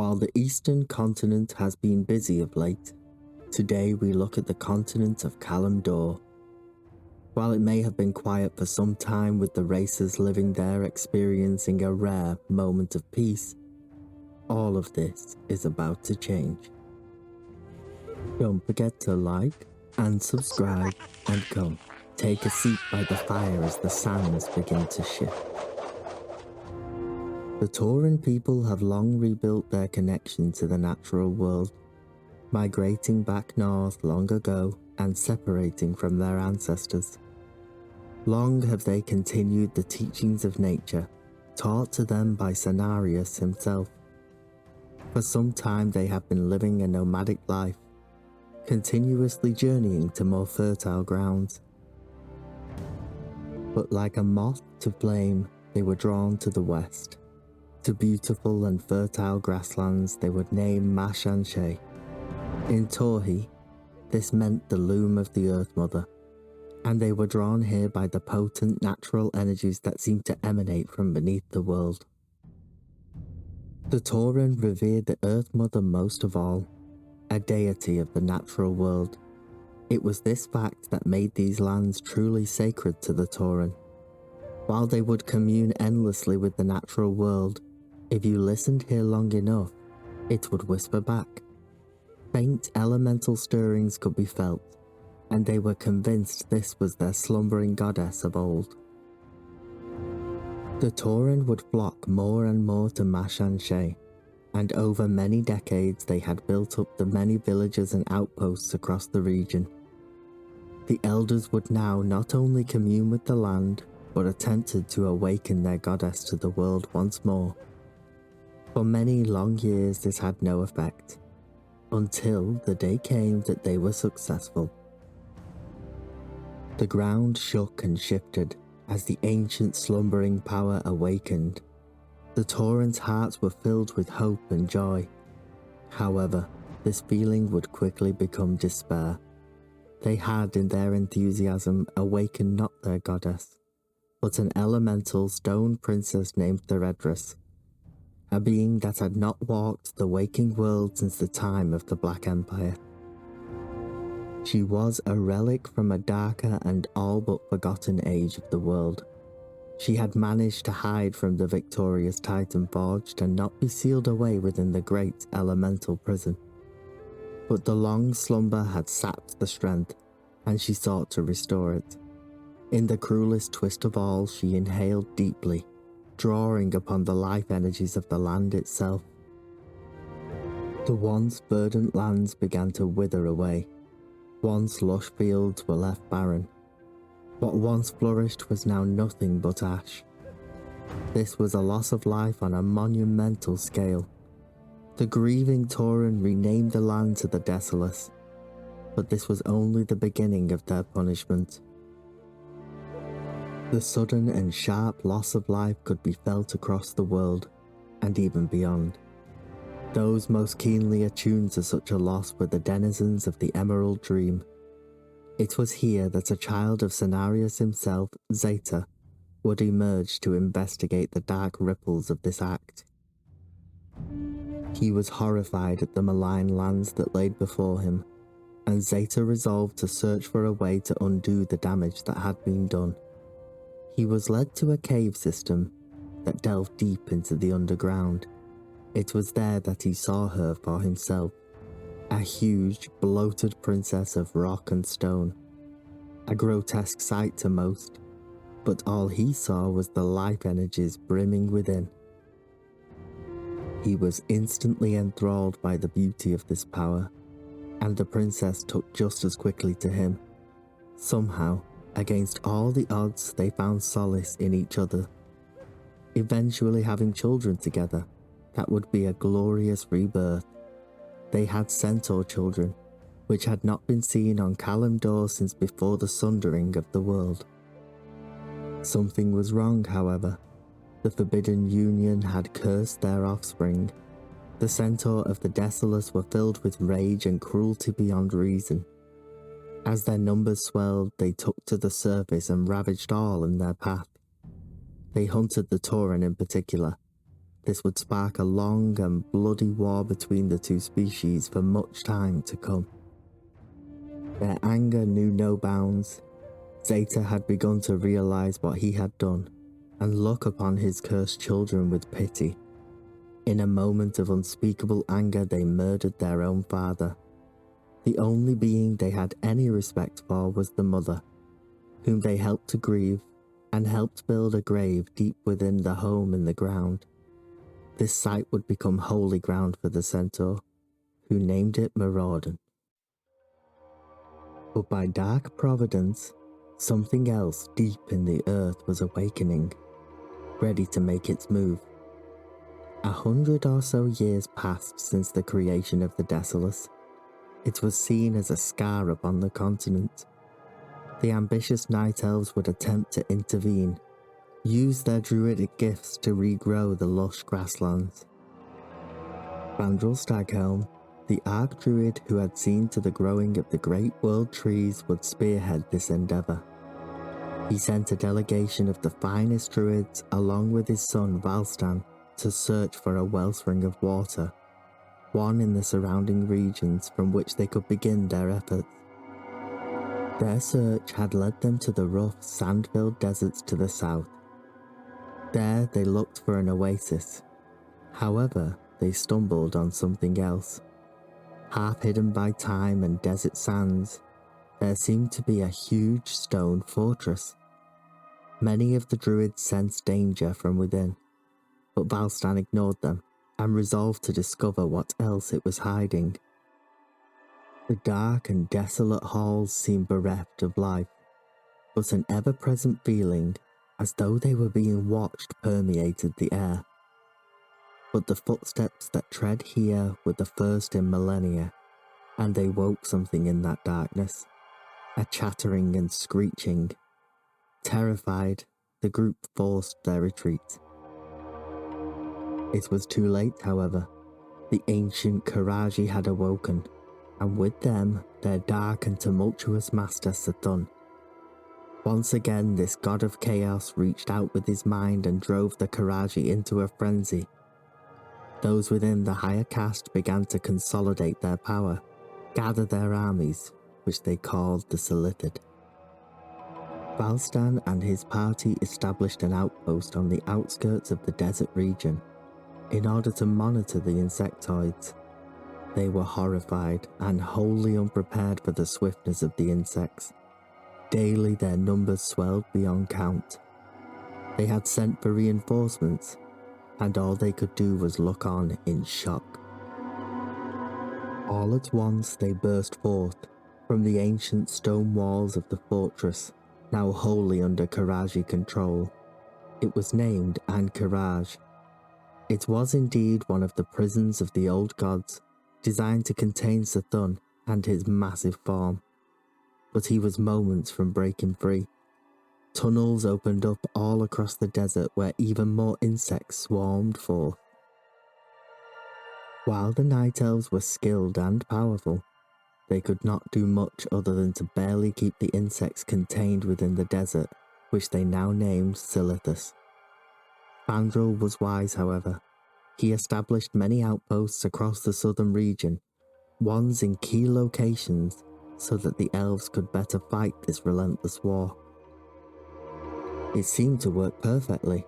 While the eastern continent has been busy of late, today we look at the continent of Kalimdor. While it may have been quiet for some time with the races living there experiencing a rare moment of peace, all of this is about to change. Don't forget to like and subscribe and come, take a seat by the fire as the sands begin to shift. The Tauren people have long rebuilt their connection to the natural world, migrating back north long ago and separating from their ancestors. Long have they continued the teachings of nature, taught to them by Cenarius himself. For some time they have been living a nomadic life, continuously journeying to more fertile grounds. But like a moth to flame, they were drawn to the west, to beautiful and fertile grasslands they would name Ahn'Qiraj. In Torhi, this meant the loom of the Earth Mother, and they were drawn here by the potent natural energies that seemed to emanate from beneath the world. The Tauren revered the Earth Mother most of all, a deity of the natural world. It was this fact that made these lands truly sacred to the Tauren. While they would commune endlessly with the natural world, if you listened here long enough, it would whisper back. Faint elemental stirrings could be felt, and they were convinced this was their slumbering goddess of old. The Tauren would flock more and more to Ahn'Qiraj, and over many decades they had built up the many villages and outposts across the region. The elders would now not only commune with the land, but attempted to awaken their goddess to the world once more. For many long years this had no effect, until the day came that they were successful. The ground shook and shifted as the ancient slumbering power awakened. The Tauren's hearts were filled with hope and joy. However, this feeling would quickly become despair. They had in their enthusiasm awakened not their goddess, but an elemental stone princess named Theredris, a being that had not walked the waking world since the time of the Black Empire. She was a relic from a darker and all but forgotten age of the world. She had managed to hide from the victorious Titan Forged and not be sealed away within the great elemental prison. But the long slumber had sapped the strength, and she sought to restore it. In the cruelest twist of all, she inhaled deeply, drawing upon the life energies of the land itself. The once verdant lands began to wither away. Once lush fields were left barren. What once flourished was now nothing but ash. This was a loss of life on a monumental scale. The grieving Tauren renamed the land to the Desolace, but this was only the beginning of their punishment. The sudden and sharp loss of life could be felt across the world, and even beyond. Those most keenly attuned to such a loss were the denizens of the Emerald Dream. It was here that a child of Cenarius himself, Zeta, would emerge to investigate the dark ripples of this act. He was horrified at the malign lands that laid before him, and Zeta resolved to search for a way to undo the damage that had been done. He was led to a cave system that delved deep into the underground. It was there that he saw her for himself, a huge, bloated princess of rock and stone. A grotesque sight to most, but all he saw was the life energies brimming within. He was instantly enthralled by the beauty of this power, and the princess took just as quickly to him. Somehow, against all the odds, they found solace in each other, eventually having children together. That would be a glorious rebirth. They had centaur children, which had not been seen on Kalimdor since before the sundering of the world. Something was wrong, however. The forbidden union had cursed their offspring. The centaur of the Desolace were filled with rage and cruelty beyond reason. As their numbers swelled, they took to the surface and ravaged all in their path. They hunted the Tauren in particular. This would spark a long and bloody war between the two species for much time to come. Their anger knew no bounds. Zeta had begun to realize what he had done and look upon his cursed children with pity. In a moment of unspeakable anger, they murdered their own father. The only being they had any respect for was the mother, whom they helped to grieve and helped build a grave deep within the home in the ground. This site would become holy ground for the centaur, who named it Maraudon. But by dark providence, something else deep in the earth was awakening, ready to make its move. 100 or so years passed since the creation of the Desolace. It was seen as a scar upon the continent. The ambitious night elves would attempt to intervene, use their druidic gifts to regrow the lush grasslands. Vandrel Staghelm, the archdruid who had seen to the growing of the great world trees, would spearhead this endeavour. He sent a delegation of the finest druids along with his son Valstan to search for a wellspring of water, one in the surrounding regions from which they could begin their efforts. Their search had led them to the rough, sand-filled deserts to the south. There they looked for an oasis. However, they stumbled on something else. Half hidden by time and desert sands, there seemed to be a huge stone fortress. Many of the druids sensed danger from within, but Valstan ignored them and resolved to discover what else it was hiding. The dark and desolate halls seemed bereft of life, but an ever-present feeling as though they were being watched permeated the air. But the footsteps that tread here were the first in millennia, and they woke something in that darkness, a chattering and screeching. Terrified, the group forced their retreat. It was too late, however. The ancient Ahn'Qiraj had awoken, and with them their dark and tumultuous master S'thun. Once again this god of chaos reached out with his mind and drove the Ahn'Qiraj into a frenzy. Those within the higher caste began to consolidate their power, gather their armies, which they called the Selithid. Valstan and his party established an outpost on the outskirts of the desert region in order to monitor the insectoids. They were horrified and wholly unprepared for the swiftness of the insects. Daily their numbers swelled beyond count. They had sent for reinforcements, and all they could do was look on in shock. All at once they burst forth from the ancient stone walls of the fortress, now wholly under Ahn'Qiraj control. It was named Ahn'Qiraj. It was indeed one of the prisons of the old gods, designed to contain S'thun and his massive form. But he was moments from breaking free. Tunnels opened up all across the desert where even more insects swarmed forth. While the night elves were skilled and powerful, they could not do much other than to barely keep the insects contained within the desert, which they now named Silithus. Vandrel was wise, however. He established many outposts across the southern region, ones in key locations, so that the elves could better fight this relentless war. It seemed to work perfectly,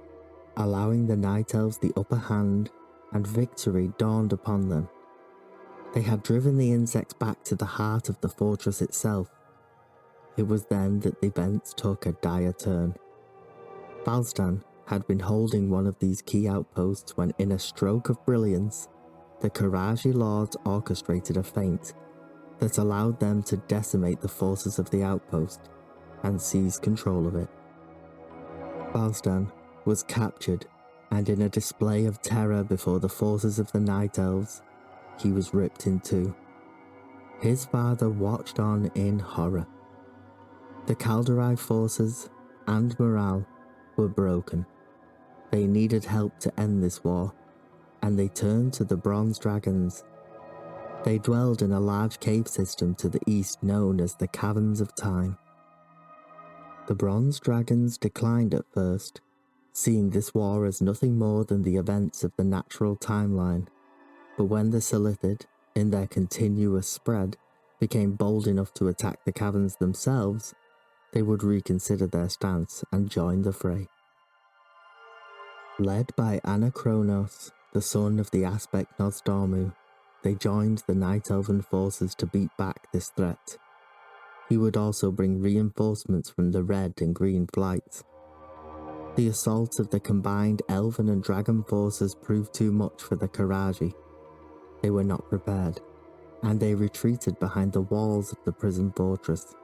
allowing the night elves the upper hand, and victory dawned upon them. They had driven the insects back to the heart of the fortress itself. It was then that the events took a dire turn. Valstan had been holding one of these key outposts when, in a stroke of brilliance, the Ahn'Qiraj lords orchestrated a feint that allowed them to decimate the forces of the outpost and seize control of it. Valstan was captured, and in a display of terror before the forces of the Night Elves, he was ripped in two. His father watched on in horror. The Kaldorei forces and morale were broken. They needed help to end this war, and they turned to the Bronze Dragons. They dwelled in a large cave system to the east known as the Caverns of Time. The Bronze Dragons declined at first, seeing this war as nothing more than the events of the natural timeline. But when the Silithid, in their continuous spread, became bold enough to attack the caverns themselves, they would reconsider their stance and join the fray. Led by Ahn'Qiraj, the son of the aspect Nozdormu, they joined the Night Elven forces to beat back this threat. He would also bring reinforcements from the Red and Green flights. The assault of the combined Elven and Dragon forces proved too much for the Qiraji. They were not prepared, and they retreated behind the walls of the prison fortress.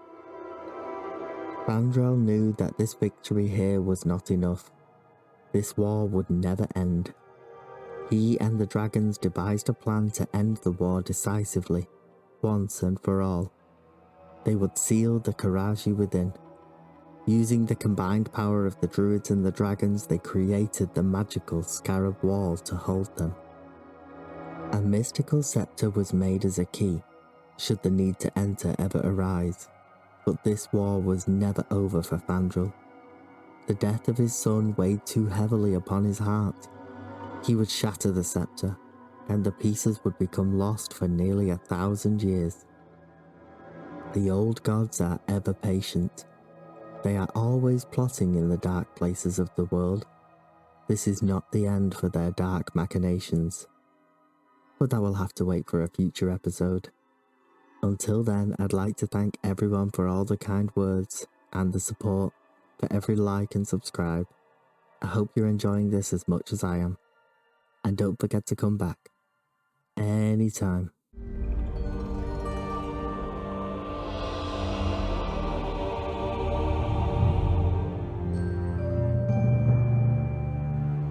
Fandral knew that this victory here was not enough. This war would never end. He and the dragons devised a plan to end the war decisively, once and for all. They would seal the Qiraji within. Using the combined power of the druids and the dragons, they created the magical Scarab Wall to hold them. A mystical scepter was made as a key, should the need to enter ever arise. But this war was never over for Fandral. The death of his son weighed too heavily upon his heart. He would shatter the scepter, and the pieces would become lost for nearly 1,000 years. The old gods are ever patient. They are always plotting in the dark places of the world. This is not the end for their dark machinations. But that will have to wait for a future episode. Until then, I'd like to thank everyone for all the kind words and the support, for every like and subscribe. I hope you're enjoying this as much as I am. And don't forget to come back anytime.